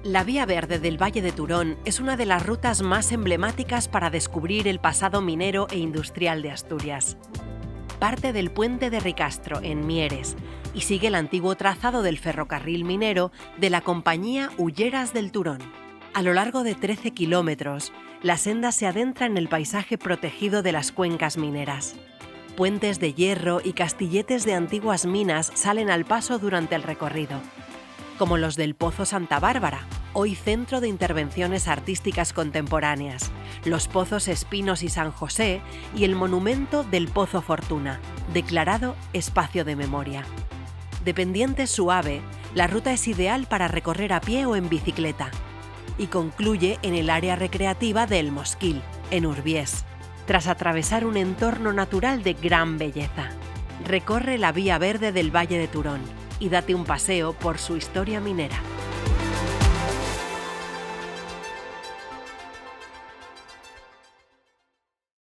La Vía Verde del Valle de Turón es una de las rutas más emblemáticas para descubrir el pasado minero e industrial de Asturias. Parte del puente de Ricastro, en Mieres, y sigue el antiguo trazado del ferrocarril minero de la compañía Hulleras del Turón. A lo largo de 13 kilómetros, la senda se adentra en el paisaje protegido de las cuencas mineras. Puentes de hierro y castilletes de antiguas minas salen al paso durante el recorrido, como los del Pozo Santa Bárbara, hoy Centro de Intervenciones Artísticas Contemporáneas, los Pozos Espinos y San José y el monumento del Pozo Fortuna, declarado Espacio de Memoria. De pendiente suave, la ruta es ideal para recorrer a pie o en bicicleta y concluye en el área recreativa de El Mosquil, en Urbiés, tras atravesar un entorno natural de gran belleza. Recorre la Vía Verde del Valle de Turón y date un paseo por su historia minera.